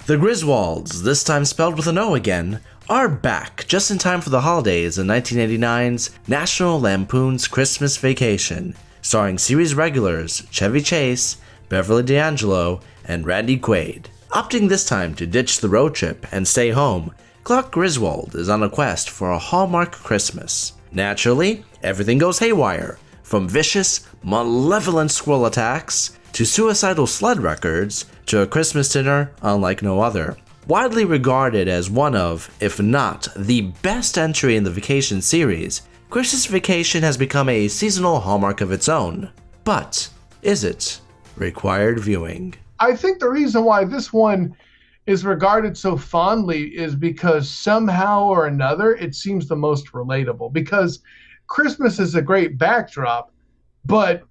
The Griswolds, this time spelled with an O again, are back just in time for the holidays in 1989's National Lampoon's Christmas Vacation, starring series regulars Chevy Chase, Beverly D'Angelo, and Randy Quaid. Opting this time to ditch the road trip and stay home, Clark Griswold is on a quest for a Hallmark Christmas. Naturally, everything goes haywire, from vicious, malevolent squirrel attacks to suicidal sled records to a Christmas dinner unlike no other. Widely regarded as one of, if not the best entry in the Vacation series, Christmas Vacation has become a seasonal hallmark of its own. But is it? Required viewing. I think the reason why this one is regarded so fondly is because somehow or another it seems the most relatable. Because Christmas is a great backdrop, but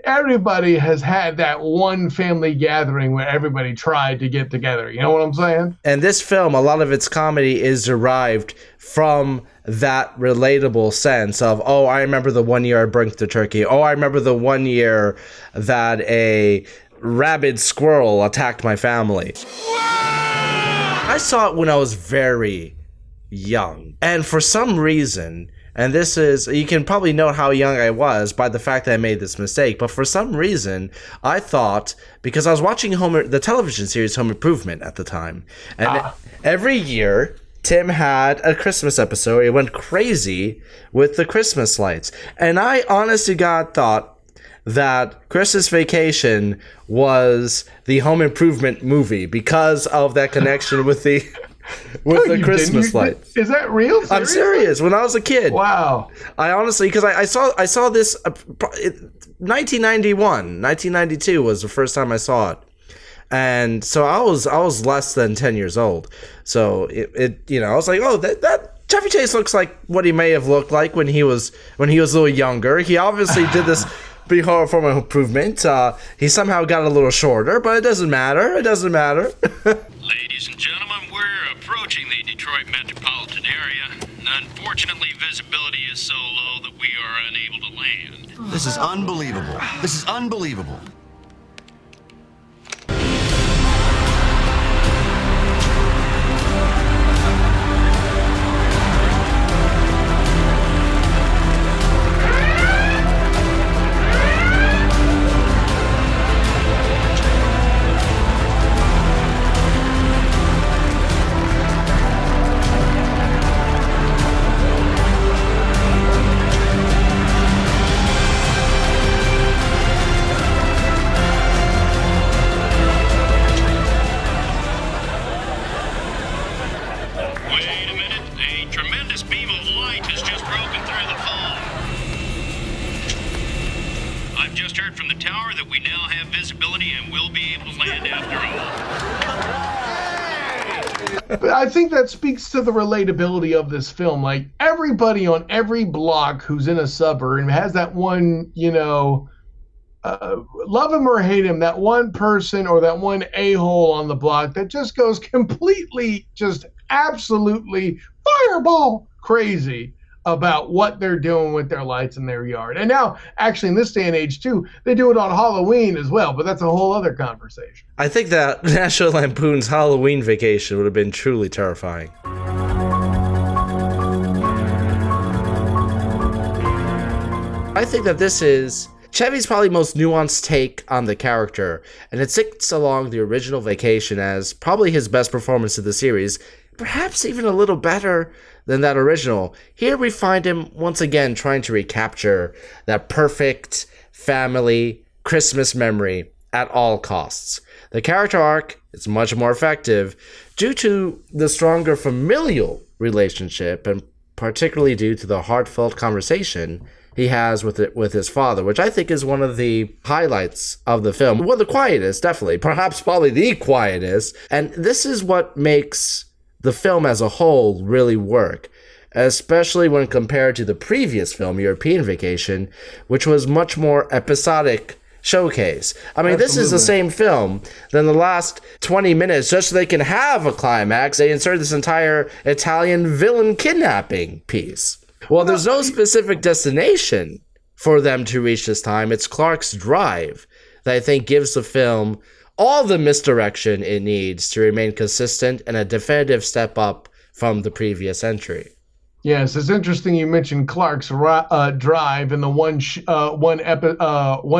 everybody has had that one family gathering where everybody tried to get together. You know what I'm saying? And this film, a lot of its comedy is derived from that relatable sense of, oh, I remember the one year I burnt the turkey. Oh, I remember the one year that a rabid squirrel attacked my family. I saw it when I was very young. And for some reason, and this is, you can probably know how young I was by the fact that I made this mistake, but for some reason, I thought, because I was watching the television series Home Improvement at the time, and every year, Tim had a Christmas episode. It went crazy with the Christmas lights. And I honest to God thought that Christmas Vacation was the Home Improvement movie because of that connection with the the Christmas lights. Is that real? Seriously? I'm serious. When I was a kid. Wow. I honestly, because I saw this 1991, 1992 was the first time I saw it. And so I was less than 10 years old. So it I was like, oh, that Chevy Chase looks like what he may have looked like when he was a little younger. He obviously did this before Home Improvement. He somehow got a little shorter, but it doesn't matter. It doesn't matter. Ladies and gentlemen, we're approaching the Detroit metropolitan area. Unfortunately, visibility is so low that we are unable to land. This is unbelievable. This is unbelievable. But I think that speaks to the relatability of this film. Like, everybody on every block who's in a suburb has that one, love him or hate him, that one person or that one a-hole on the block that just goes completely, just absolutely fireball crazy about what they're doing with their lights in their yard. And now, actually, in this day and age, too, they do it on Halloween as well, but that's a whole other conversation. I think that National Lampoon's Halloween Vacation would have been truly terrifying. I think that this is Chevy's probably most nuanced take on the character, and it sits along the original Vacation as probably his best performance of the series, perhaps even a little better than that original. Here we find him once again trying to recapture that perfect family Christmas memory at all costs. The character arc is much more effective due to the stronger familial relationship, and particularly due to the heartfelt conversation he has with his father, which I think is one of the highlights of the film. Well, the quietest, definitely. Perhaps probably the quietest. And this is what makes the film as a whole really work, especially when compared to the previous film, European Vacation, which was much more episodic showcase. I mean, This is the same film. Then the last 20 minutes, just so they can have a climax, they insert this entire Italian villain kidnapping piece. Well, there's no specific destination for them to reach this time. It's Clark's drive that I think gives the film all the misdirection it needs to remain consistent and a definitive step up from the previous entry. Yes, it's interesting you mentioned Clark's drive in the one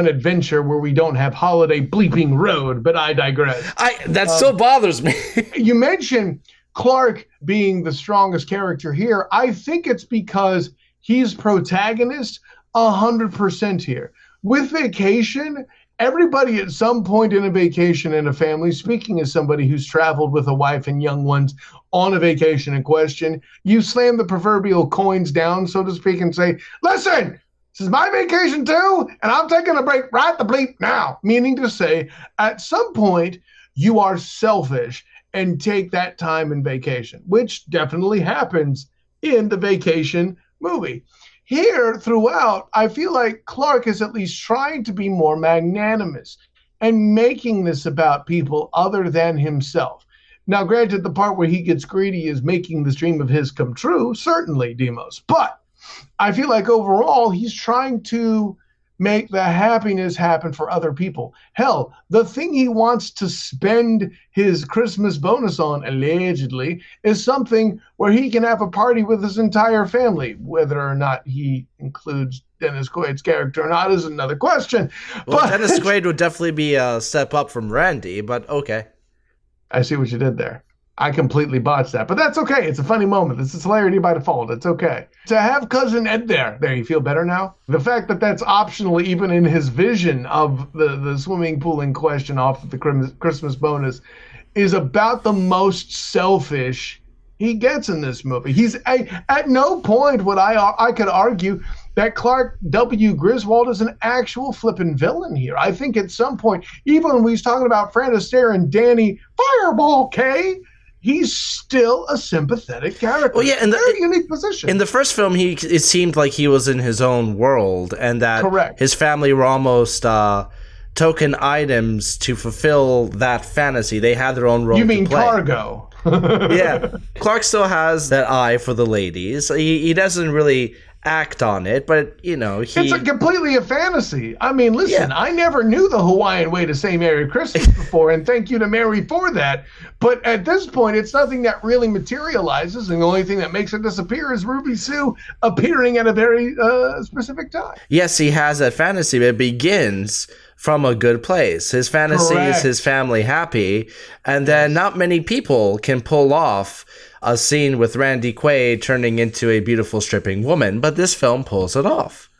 adventure where we don't have Holiday bleeping road, but I digress. That still bothers me. You mentioned Clark being the strongest character here. I think it's because he's protagonist 100% here. With Vacation, everybody at some point in a vacation in a family, speaking as somebody who's traveled with a wife and young ones on a vacation in question, you slam the proverbial coins down, so to speak, and say, listen, this is my vacation too, and I'm taking a break right the bleep now. Meaning to say, at some point, you are selfish and take that time in vacation, which definitely happens in the Vacation movie. Here, throughout, I feel like Clark is at least trying to be more magnanimous and making this about people other than himself. Now, granted, the part where he gets greedy is making this dream of his come true, certainly, Demos. But I feel like overall, he's trying to make the happiness happen for other people. Hell, the thing he wants to spend his Christmas bonus on, allegedly, is something where he can have a party with his entire family. Whether or not he includes Dennis Quaid's character or not is another question. Well, but Dennis Quaid would definitely be a step up from Randy, but okay. I see what you did there. I completely botched that, but that's okay. It's a funny moment. This is hilarity by default. It's okay. To have Cousin Ed there, you feel better now? The fact that that's optional even in his vision of the swimming pool in question off of the Christmas bonus is about the most selfish he gets in this movie. He's at no point would I could argue that Clark W. Griswold is an actual flippin' villain here. I think at some point, even when he's talking about Fran Astaire and Danny Fireball K, he's still a sympathetic character. Well, yeah, in the very unique position. In the first film, it seemed like he was in his own world, and that Correct. His family were almost token items to fulfill that fantasy. They had their own role. You mean to play. cargo? Yeah, Clark still has that eye for the ladies. He doesn't really act on it, but it's completely a fantasy. I mean, listen, Yeah. I never knew the Hawaiian way to say Merry Christmas before, and thank you to Mary for that. But at this point, it's nothing that really materializes, and the only thing that makes it disappear is Ruby Sue appearing at a very specific time. Yes, he has that fantasy, but it begins from a good place. His fantasy Correct. is his family happy, and then not many people can pull off a scene with Randy Quaid turning into a beautiful stripping woman, but this film pulls it off.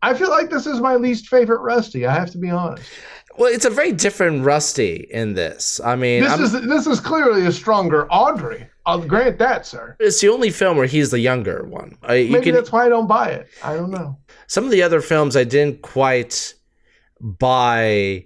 I feel like this is my least favorite Rusty, I have to be honest. Well, it's a very different Rusty in this. I mean, This is clearly a stronger Audrey. I'll grant that, sir. it's the only film where he's the younger one. Maybe that's why I don't buy it. I don't know. Some of the other films I didn't quite buy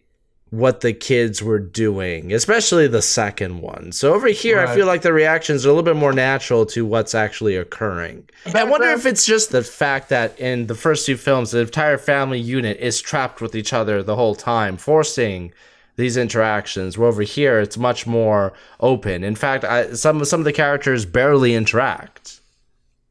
what the kids were doing, especially the second one. So over here, I Right. feel like the reactions are a little bit more natural to what's actually occurring. I wonder if it's just the fact that in the first two films, the entire family unit is trapped with each other the whole time, forcing these interactions, where over here, it's much more open. In fact, some of the characters barely interact.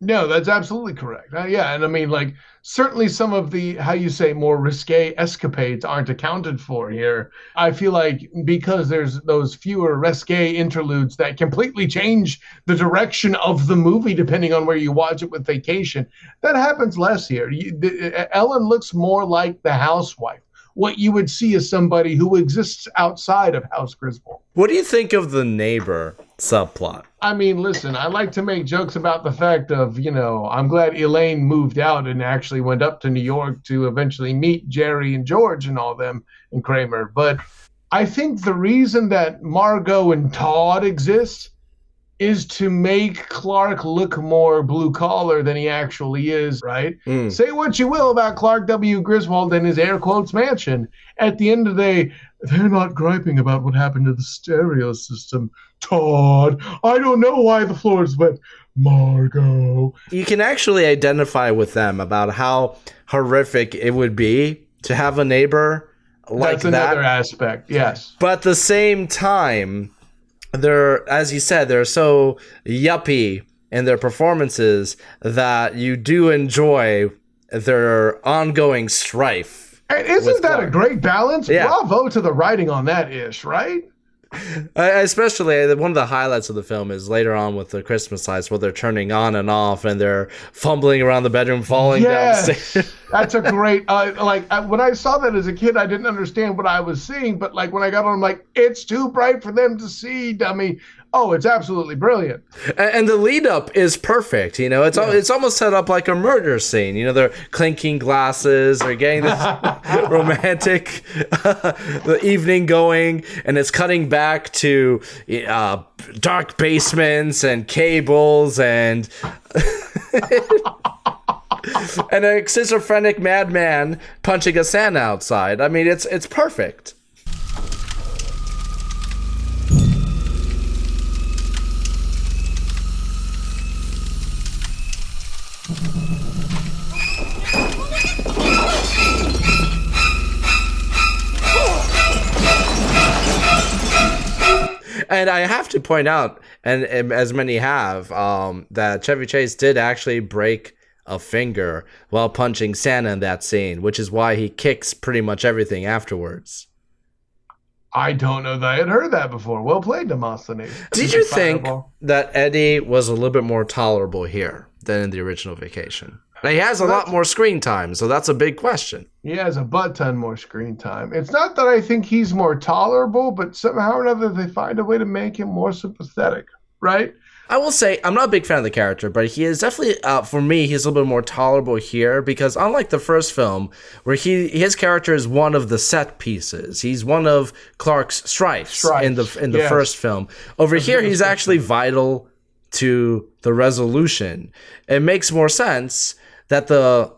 No, that's absolutely correct. Yeah, and I mean, like, certainly some of the, how you say, more risque escapades aren't accounted for here. I feel like because there's those fewer risque interludes that completely change the direction of the movie depending on where you watch it with Vacation, that happens less here. Ellen looks more like the housewife. What you would see is somebody who exists outside of House Griswold. What do you think of the neighbor subplot? I mean, listen, I like to make jokes about the fact of, I'm glad Elaine moved out and actually went up to New York to eventually meet Jerry and George and all them and Kramer. But I think the reason that Margot and Todd exist is to make Clark look more blue collar than he actually is, right? Say what you will about Clark W. Griswold and his air quotes mansion. At the end of the day, they're not griping about what happened to the stereo system. Todd, I don't know why the floor is wet. Margot. You can actually identify with them about how horrific it would be to have a neighbor like That's another that. aspect, yes. But at the same time, they're, as you said, they're so yuppie in their performances that you do enjoy their ongoing strife. And isn't that a great balance? Yeah. Bravo to the writing on that ish, right? Especially one of the highlights of the film is later on with the Christmas lights where they're turning on and off and they're fumbling around the bedroom, falling downstairs. That's a great, when I saw that as a kid, I didn't understand what I was seeing, but like when I got on, I'm like, it's too bright for them to see, dummy. Oh, it's absolutely brilliant. And the lead up is perfect. You know, it's almost set up like a murder scene. You know, they're clinking glasses, they're getting this romantic the evening going, and it's cutting back to dark basements and cables and and a schizophrenic madman punching a Santa outside. I mean, it's perfect. And I have to point out, and as many have, that Chevy Chase did actually break a finger while punching Santa in that scene, which is why he kicks pretty much everything afterwards. I don't know that I had heard that before. Well played, Demosthenes. Did you think that Eddie was a little bit more tolerable here than in the original Vacation? Now, he has a lot more screen time, so that's a big question. He has a butt ton more screen time. It's not that I think he's more tolerable, but somehow or another they find a way to make him more sympathetic, right? I will say, I'm not a big fan of the character, but he is definitely, for me, he's a little bit more tolerable here because unlike the first film, where his character is one of the set pieces, he's one of Clark's strifes in the first film. Over here, he's actually vital to the resolution. It makes more sense that the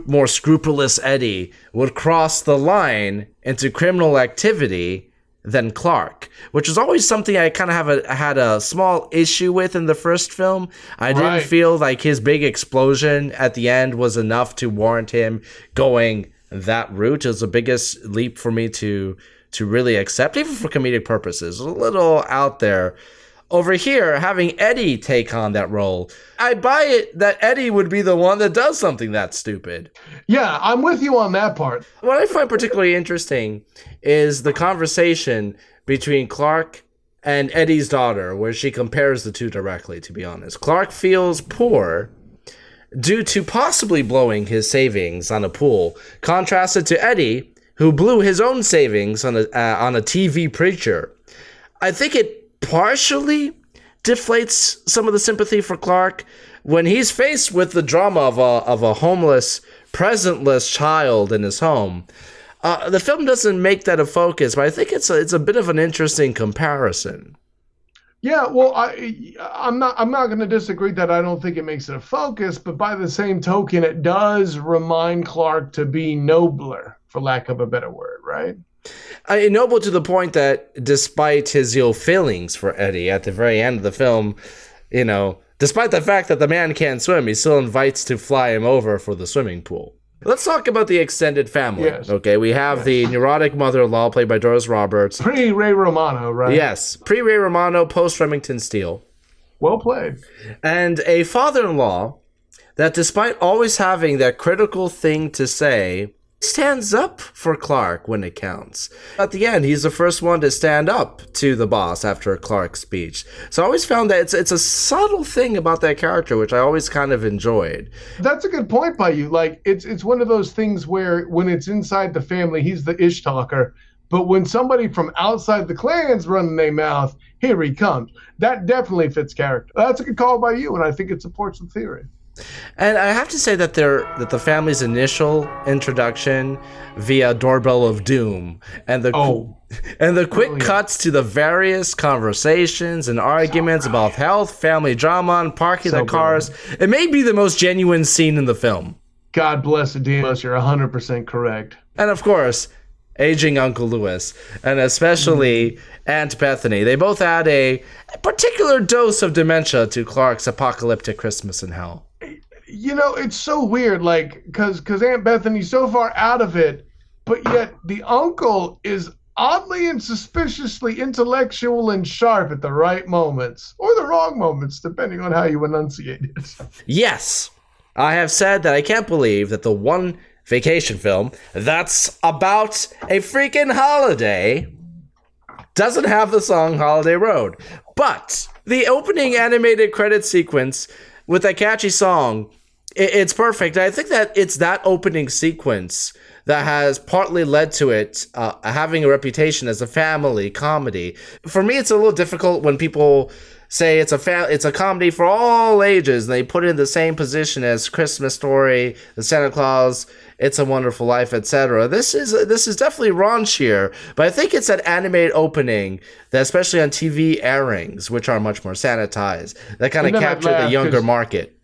more scrupulous Eddie would cross the line into criminal activity than Clark, which is always something I kind of had a small issue with in the first film. I didn't feel like his big explosion at the end was enough to warrant him going that route. It was the biggest leap for me to really accept, even for comedic purposes. A little out there. Over here, having Eddie take on that role, I buy it that Eddie would be the one that does something that stupid. Yeah, I'm with you on that part. What I find particularly interesting is the conversation between Clark and Eddie's daughter, where she compares the two directly, to be honest. Clark feels poor due to possibly blowing his savings on a pool, contrasted to Eddie, who blew his own savings on a TV preacher. I think it partially deflates some of the sympathy for Clark when he's faced with the drama of a homeless, presentless child in his home. The film doesn't make that a focus, but I think it's a bit of an interesting comparison. Yeah, well, I'm not going to disagree that I don't think it makes it a focus, but by the same token, it does remind Clark to be nobler, for lack of a better word, right? Noble to the point that despite his feelings for Eddie at the very end of the film, despite the fact that the man can't swim, he still invites to fly him over for the swimming pool. Let's talk about the extended family. Yes. Okay, we have the neurotic mother-in-law played by Doris Roberts. Pre-Ray Romano, right? Yes, pre-Ray Romano, post-Remington Steele. Well played. And a father-in-law that despite always having that critical thing to say, stands up for Clark when it counts. At the end, he's the first one to stand up to the boss after Clark's speech. So I always found that it's a subtle thing about that character, which I always kind of enjoyed. That's a good point by you. Like, it's one of those things where when it's inside the family, he's the ish talker. But when somebody from outside the clan's running their mouth, here he comes. That definitely fits character. That's a good call by you, and I think it supports the theory. And I have to say that the family's initial introduction via Doorbell of Doom and the quick cuts to the various conversations and arguments about health, family drama, and parking the cars. It may be the most genuine scene in the film. God bless the Demos, you're 100% correct. And of course, aging Uncle Louis, and especially Aunt Bethany. They both add a particular dose of dementia to Clark's apocalyptic Christmas in Hell. It's so weird, like, because Aunt Bethany's so far out of it, but yet the uncle is oddly and suspiciously intellectual and sharp at the right moments, or the wrong moments, depending on how you enunciate it. Yes, I have said that I can't believe that the one vacation film that's about a freaking holiday doesn't have the song Holiday Road. But the opening animated credit sequence with that catchy song, it's perfect. I think that it's that opening sequence that has partly led to it having a reputation as a family comedy. For me, it's a little difficult when people say it's a comedy for all ages, and they put it in the same position as Christmas Story, The Santa Claus, It's a Wonderful Life, etc. This is definitely raunchier, but I think it's that animated opening that, especially on TV airings, which are much more sanitized, that kind of captured the younger market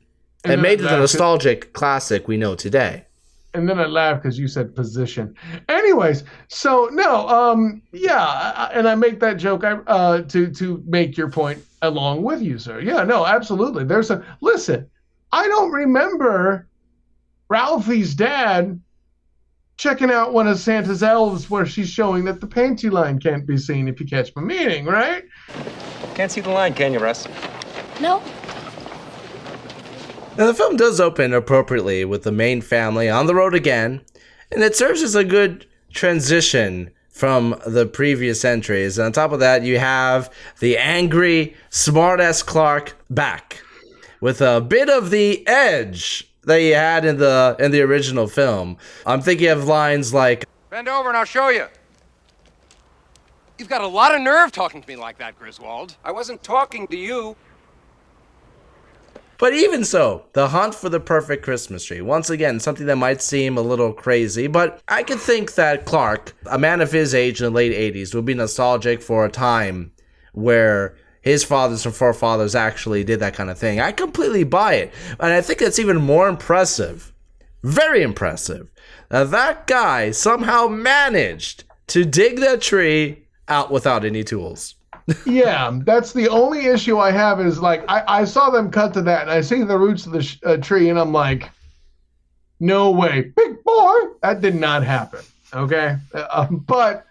and made it the nostalgic classic we know today. And then I laughed because you said position. Anyways, so no, yeah, and I make that joke to make your point along with you, sir. Yeah, no, absolutely. Listen, I don't remember Ralphie's dad checking out one of Santa's elves where she's showing that the panty line can't be seen, if you catch my meaning, right? Can't see the line, can you, Russ? No. Now, the film does open appropriately with the main family on the road again, and it serves as a good transition from the previous entries. And on top of that, you have the angry, smart-ass Clark back with a bit of the edge that he had in the original film. I'm thinking of lines like, "Bend over and I'll show you." "You've got a lot of nerve talking to me like that, Griswold." "I wasn't talking to you." But even so, the hunt for the perfect Christmas tree. Once again, something that might seem a little crazy, but I could think that Clark, a man of his age in the late 80s, would be nostalgic for a time where his fathers and forefathers actually did that kind of thing. I completely buy it. And I think that's even more impressive, very impressive, that guy somehow managed to dig that tree out without any tools. Yeah, that's the only issue I have is, like, I saw them cut to that, and I see the roots of the tree, and I'm like, no way. Big boy! That did not happen, okay? But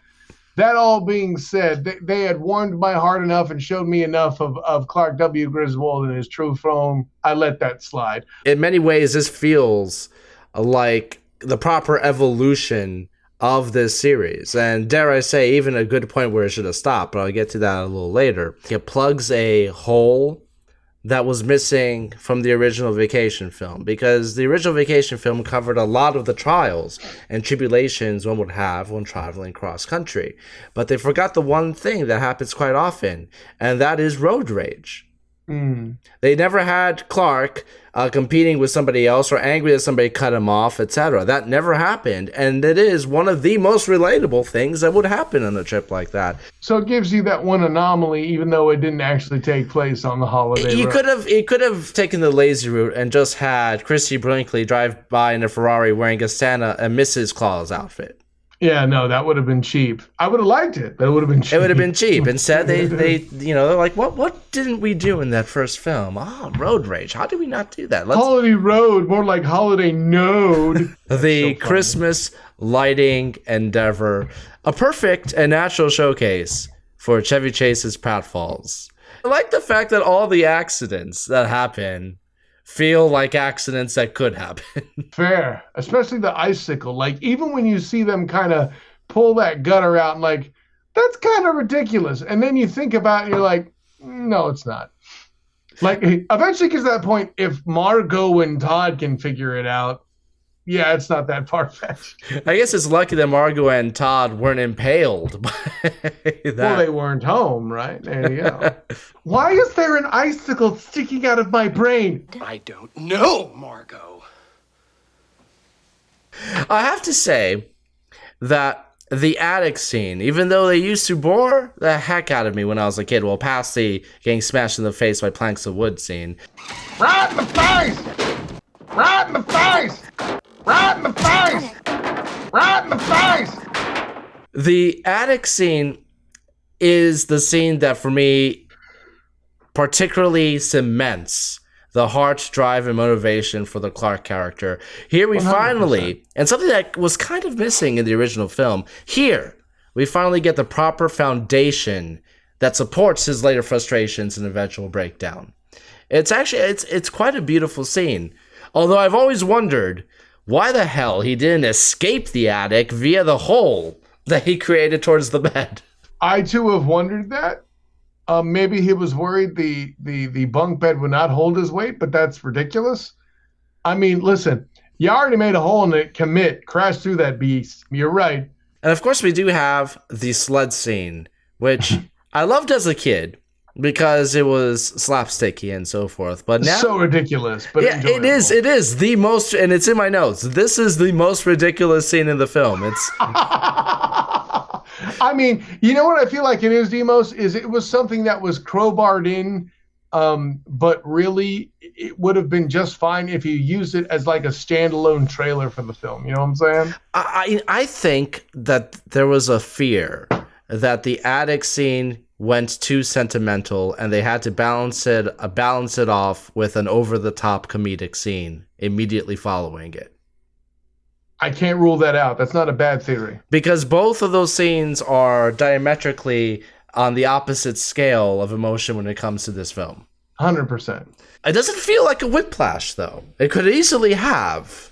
that all being said, they had warmed my heart enough and showed me enough of Clark W. Griswold in his true form. I let that slide. In many ways, this feels like the proper evolution of this series, and dare I say, even a good point where it should have stopped, but I'll get to that a little later. It plugs a hole that was missing from the original Vacation film, because the original Vacation film covered a lot of the trials and tribulations one would have when traveling cross country, but they forgot the one thing that happens quite often, and that is road rage. They never had Clark competing with somebody else or angry that somebody cut him off, etc. That never happened, and it is one of the most relatable things that would happen on a trip like that. So it gives you that one anomaly, even though it didn't actually take place on the holiday. You could have taken the lazy route and just had Christy Brinkley drive by in a Ferrari wearing a Santa and Mrs. Claus outfit. Yeah, no, that would have been cheap. I would have liked it, but it would have been cheap. It would have been cheap. Instead, they're like, what didn't we do in that first film? Road rage. How did we not do that? Holiday Road, more like Holiday Node. The so Christmas lighting endeavor, a perfect and natural showcase for Chevy Chase's pratfalls. I like the fact that all the accidents that happen feel like accidents that could happen. Fair. Especially the icicle. Like, even when you see them kind of pull that gutter out and like, that's kind of ridiculous. And then you think about it and you're like, no, it's not. Like, eventually gets to that point, if Margot and Todd can figure it out, yeah, it's not that far-fetched. I guess it's lucky that Margot and Todd weren't impaled by that. Well, they weren't home, right? There you go. Why is there an icicle sticking out of my brain? I don't know, Margot. I have to say that the attic scene, even though they used to bore the heck out of me when I was a kid, well, past the getting smashed in the face by planks of wood scene. Right in the face! Right in the face! Right in the face! Right in the face! The attic scene is the scene that, for me, particularly cements the heart, drive, and motivation for the Clark character. Here we 100%. Finally, and something that was kind of missing in the original film, here we finally get the proper foundation that supports his later frustrations and eventual breakdown. It's actually, it's quite a beautiful scene. Although I've always wondered, why the hell he didn't escape the attic via the hole that he created towards the bed. I too have wondered that. Maybe he was worried the bunk bed would not hold his weight, but that's ridiculous. I mean, listen, you already made a hole in it. Crash through that beast. You're right. And of course, we do have the sled scene, which I loved as a kid because it was slapsticky and so forth. But now, so ridiculous. But yeah, enjoyable. it is the most, and it's in my notes. This is the most ridiculous scene in the film. It's. I mean, you know what I feel like it is, Demos? Is it was something that was crowbarred in, but really it would have been just fine if you used it as like a standalone trailer for the film. You know what I'm saying? I think that there was a fear that the attic scene went too sentimental and they had to balance it off with an over-the-top comedic scene immediately following it. I can't rule that out. That's not a bad theory. Because both of those scenes are diametrically on the opposite scale of emotion when it comes to this film. 100%. It doesn't feel like a whiplash, though. It could easily have.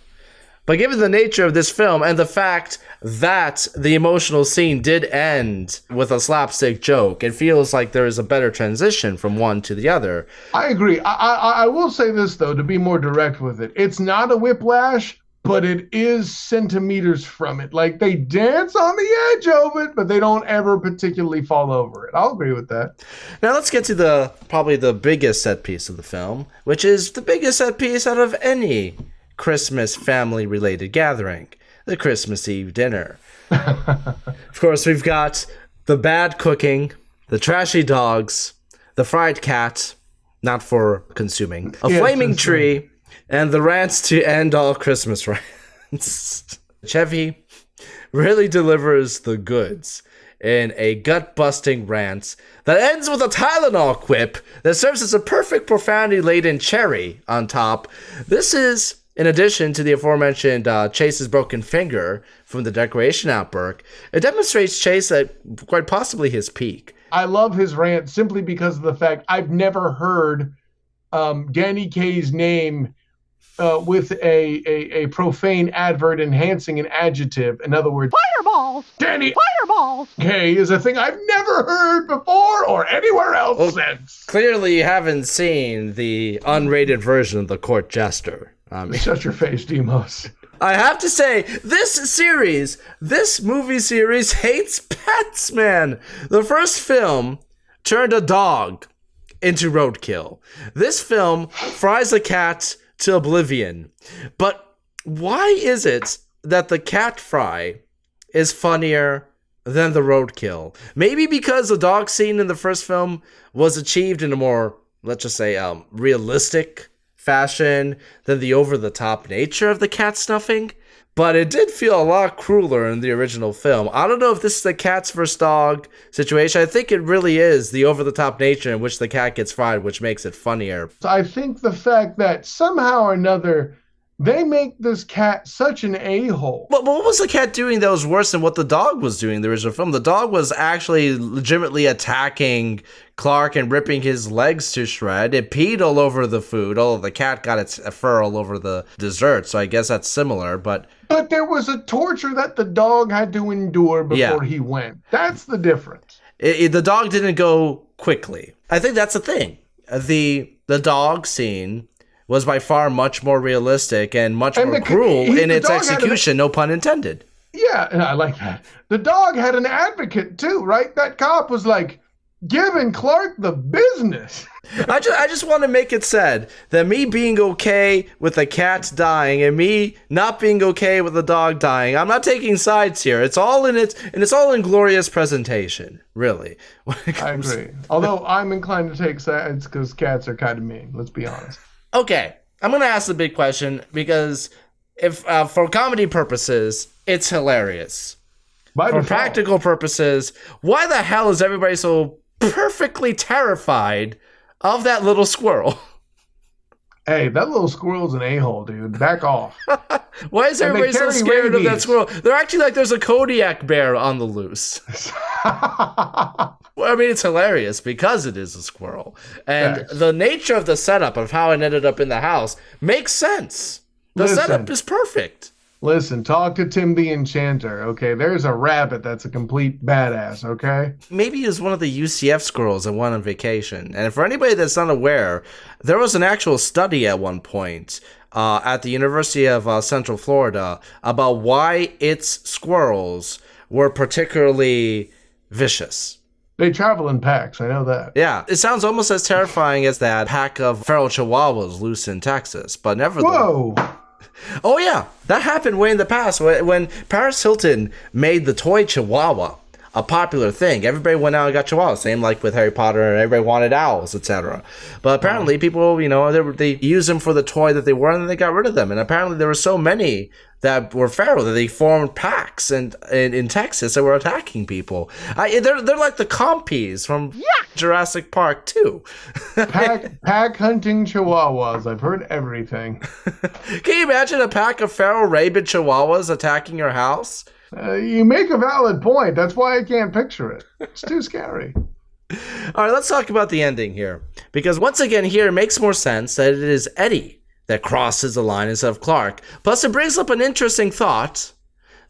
But given the nature of this film and the fact that the emotional scene did end with a slapstick joke, it feels like there is a better transition from one to the other. I agree. I will say this, though, to be more direct with it. It's not a whiplash, but it is centimeters from it. Like, they dance on the edge of it, but they don't ever particularly fall over it. I'll agree with that. Now let's get to probably the biggest set piece of the film, which is the biggest set piece out of any Christmas family-related gathering, the Christmas Eve dinner. Of course, we've got the bad cooking, the trashy dogs, the fried cat, not for consuming, a flaming tree, and the rants to end all Christmas rants. Chevy really delivers the goods in a gut-busting rant that ends with a Tylenol quip that serves as a perfect profanity-laden cherry on top. This is, in addition to the aforementioned Chase's broken finger from the decoration outbreak, it demonstrates Chase at quite possibly his peak. I love his rant simply because of the fact I've never heard Danny Kaye's name with a profane advert enhancing an adjective. In other words, fireballs! Danny Fireballs! Kaye is a thing I've never heard before or anywhere else since. Clearly you haven't seen the unrated version of The Court Jester. Shut your face, Demos. I have to say, this movie series hates pets, man. The first film turned a dog into roadkill. This film fries a cat to oblivion. But why is it that the cat fry is funnier than the roadkill? Maybe because the dog scene in the first film was achieved in a more, let's just say, realistic fashion than the over-the-top nature of the cat snuffing. But it did feel a lot crueler in the original film. I don't know if this is the cats versus dog situation. I think it really is the over-the-top nature in which the cat gets fried, which makes it funnier. So I think the fact that somehow or another they make this cat such an a-hole. But what was the cat doing that was worse than what the dog was doing in the original film? The dog was actually legitimately attacking Clark and ripping his legs to shred. It peed all over the food, although the cat got its fur all over the dessert, so I guess that's similar, but there was a torture that the dog had to endure before he went. That's the difference. The dog didn't go quickly. I think that's the thing. The dog scene was by far much more realistic and much more cruel in its execution, no pun intended. Yeah, and I like that. The dog had an advocate too, right? That cop was like giving Clark the business. I just want to make it said that me being okay with the cat dying and me not being okay with the dog dying, I'm not taking sides here. It's all in glorious presentation, really. I agree. Although I'm inclined to take sides because cats are kind of mean. Let's be honest. Okay, I'm gonna ask the big question because if for comedy purposes, it's hilarious. For practical purposes, why the hell is everybody so perfectly terrified of that little squirrel? Hey, that little squirrel's an a-hole, dude. Back off. Why is everybody so scared of that squirrel? They're acting like there's a Kodiak bear on the loose. Well, I mean, it's hilarious because it is a squirrel. And the nature of the setup of how it ended up in the house makes sense. The setup is perfect. Listen, talk to Tim the Enchanter, okay? There's a rabbit that's a complete badass, okay? Maybe he was one of the UCF squirrels that went on vacation. And for anybody that's unaware, there was an actual study at one point at the University of Central Florida about why its squirrels were particularly vicious. They travel in packs, I know that. Yeah, it sounds almost as terrifying as that pack of feral chihuahuas loose in Texas, but nevertheless. Whoa! Oh yeah, that happened way in the past when Paris Hilton made the toy chihuahua a popular thing. Everybody went out and got chihuahuas, same like with Harry Potter, and everybody wanted owls, etc. But apparently people, they used them for the toy that they were, and then they got rid of them. And apparently there were so many that were feral that they formed packs in Texas that were attacking people. They're like the compies from Jurassic Park 2. Pack hunting chihuahuas. I've heard everything. Can you imagine a pack of feral rabid chihuahuas attacking your house? You make a valid point. That's why I can't picture it. It's too scary. All right, let's talk about the ending here. Because once again here, it makes more sense that it is Eddie that crosses the line instead of Clark. Plus, it brings up an interesting thought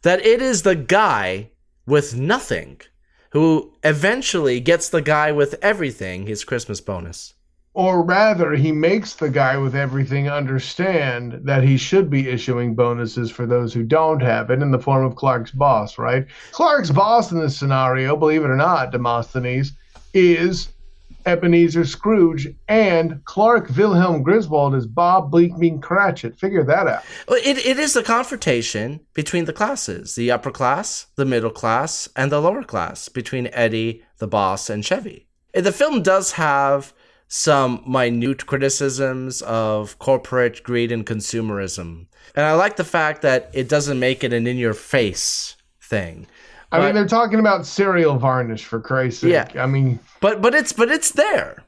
that it is the guy with nothing who eventually gets the guy with everything his Christmas bonus. Or rather, he makes the guy with everything understand that he should be issuing bonuses for those who don't have it in the form of Clark's boss, right? Clark's boss in this scenario, believe it or not, Demosthenes, is Ebenezer Scrooge, and Clark Wilhelm Griswold is Bob Bleakbean Cratchit. Figure that out. Well, it is the confrontation between the classes, the upper class, the middle class, and the lower class, between Eddie, the boss, and Chevy. The film does have some minute criticisms of corporate greed and consumerism. And I like the fact that it doesn't make it an in-your-face thing. I mean, they're talking about cereal varnish, for Christ's sake. Yeah. I mean... But it's there.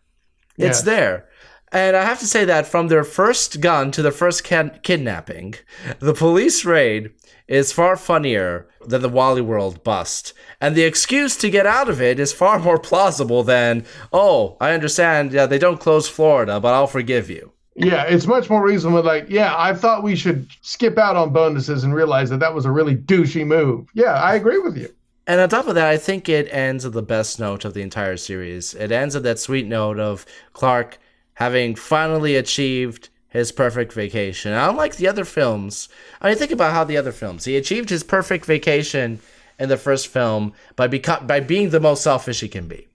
It's there. And I have to say that from their first gun to their first kidnapping, the police raid is far funnier than the Wally World bust. And the excuse to get out of it is far more plausible than, oh, I understand, yeah, they don't close Florida, but I'll forgive you. Yeah, it's much more reasonable. Like, yeah, I thought we should skip out on bonuses and realize that was a really douchey move. Yeah, I agree with you. And on top of that, I think it ends at the best note of the entire series. It ends at that sweet note of Clark having finally achieved his perfect vacation. And unlike the other films, I mean, think about how the other films, he achieved his perfect vacation in the first film by being the most selfish he can be.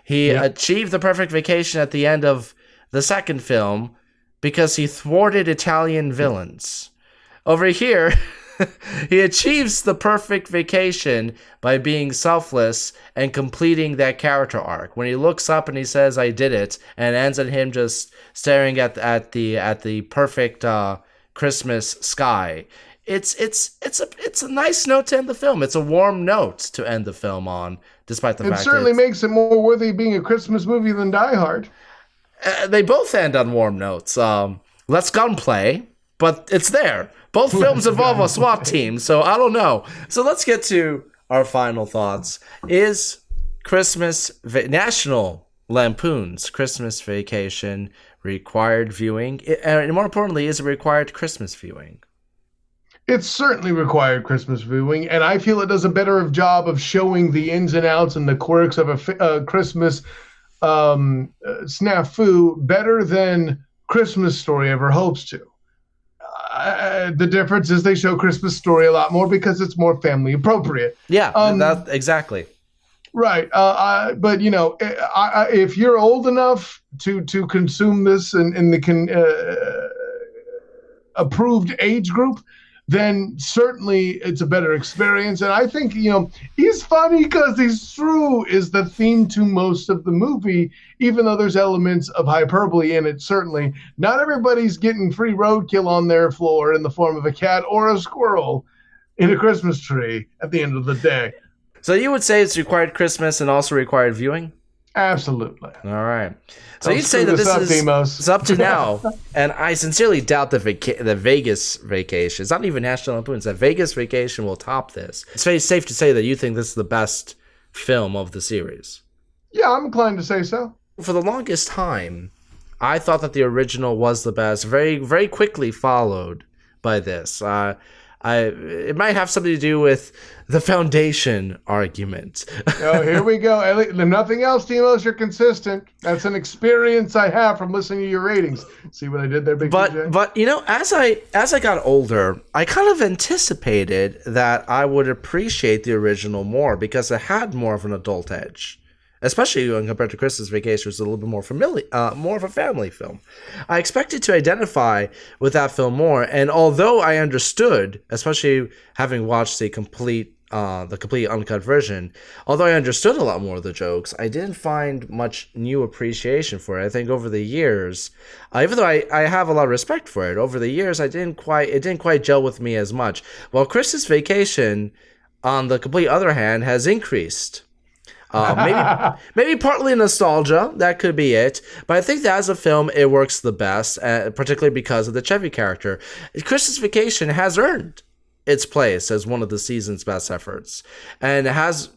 He achieved the perfect vacation at the end of the second film because he thwarted Italian villains. Over here, he achieves the perfect vacation by being selfless and completing that character arc. When he looks up and he says, "I did it," and it ends at him just staring at the perfect Christmas sky. It's a nice note to end the film. It's a warm note to end the film on, despite the fact it certainly makes it more worthy of being a Christmas movie than Die Hard. They both end on warm notes. Let's gunplay, but it's there. Both films involve a SWAT team, so I don't know. So let's get to our final thoughts. Is National Lampoon's Christmas Vacation required viewing? And more importantly, is it required Christmas viewing? It's certainly required Christmas viewing, and I feel it does a better job of showing the ins and outs and the quirks of a Christmas snafu better than Christmas Story ever hopes to. The difference is they show Christmas Story a lot more because it's more family appropriate. Yeah, exactly. Right. But, if you're old enough to consume this in the approved age group, then certainly it's a better experience. And I think, he's funny because he's true is the theme to most of the movie, even though there's elements of hyperbole in it, certainly. Not everybody's getting free roadkill on their floor in the form of a cat or a squirrel in a Christmas tree at the end of the day. So you would say it's required Christmas and also required viewing? Absolutely. All right. So you'd say that this is it's up to now, and I sincerely doubt the Vegas Vacation. It's not even National Lampoon's. That Vegas Vacation will top this. It's very safe to say that you think this is the best film of the series. Yeah, I'm inclined to say so. For the longest time, I thought that the original was the best. Very, very quickly followed by this. It might have something to do with the foundation argument. Oh, here we go. Nothing else, Demos. You're consistent. That's an experience I have from listening to your ratings. See what I did there, Big DJ? But you know, as I got older, I kind of anticipated that I would appreciate the original more because it had more of an adult edge. Especially when compared to Christmas Vacation, which is a little bit more more of a family film. I expected to identify with that film more, and although I understood, especially having watched the complete uncut version, although I understood a lot more of the jokes, I didn't find much new appreciation for it. I think over the years, even though I have a lot of respect for it, over the years it didn't quite gel with me as much. While Christmas Vacation, on the complete other hand, has increased. Maybe partly nostalgia, that could be it, but I think that as a film it works the best, particularly because of the Chevy character. Christmas Vacation has earned its place as one of the season's best efforts, and it has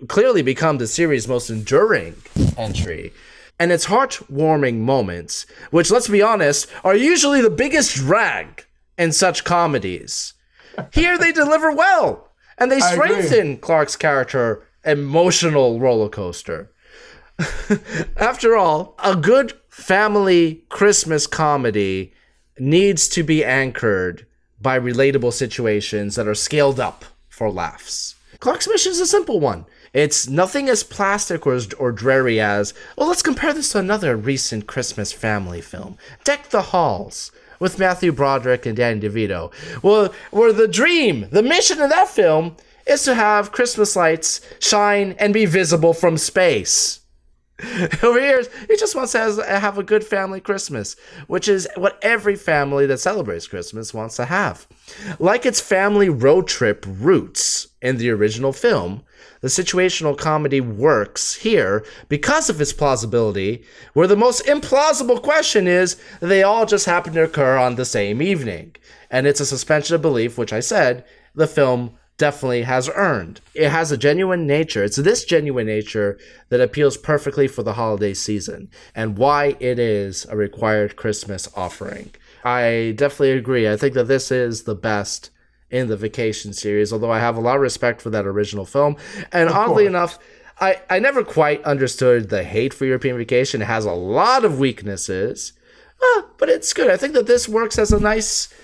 clearly become the series' most enduring entry. And its heartwarming moments, which, let's be honest, are usually the biggest drag in such comedies, here they deliver well, and they strengthen Clark's character emotional roller coaster. After all, a good family Christmas comedy needs to be anchored by relatable situations that are scaled up for laughs. Clark's mission is a simple one. It's nothing as plastic or dreary as, well, let's compare this to another recent Christmas family film, Deck the Halls, with Matthew Broderick and Danny DeVito. Well, where the mission of that film is to have Christmas lights shine and be visible from space. Over here, he just wants to have a good family Christmas, which is what every family that celebrates Christmas wants to have. Like its family road trip roots in the original film, the situational comedy works here because of its plausibility, where the most implausible question is that they all just happen to occur on the same evening. And it's a suspension of belief, which I said the film definitely has earned. It has a genuine nature. It's this genuine nature that appeals perfectly for the holiday season and why it is a required Christmas offering. I definitely agree. I think that this is the best in the Vacation series, although I have a lot of respect for that original film. And oddly enough, I never quite understood the hate for European Vacation. It has a lot of weaknesses, but it's good. I think that this works as a nice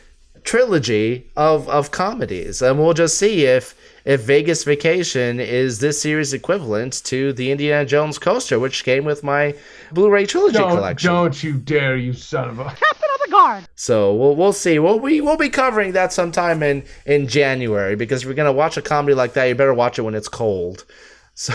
trilogy of comedies, and we'll just see if Vegas Vacation is this series' equivalent to the Indiana Jones coaster, which came with my Blu-ray trilogy collection. Don't you dare, you son of a... Captain of the Guard! So we'll see. We'll be covering that sometime in January, because if you're gonna watch a comedy like that, you better watch it when it's cold. So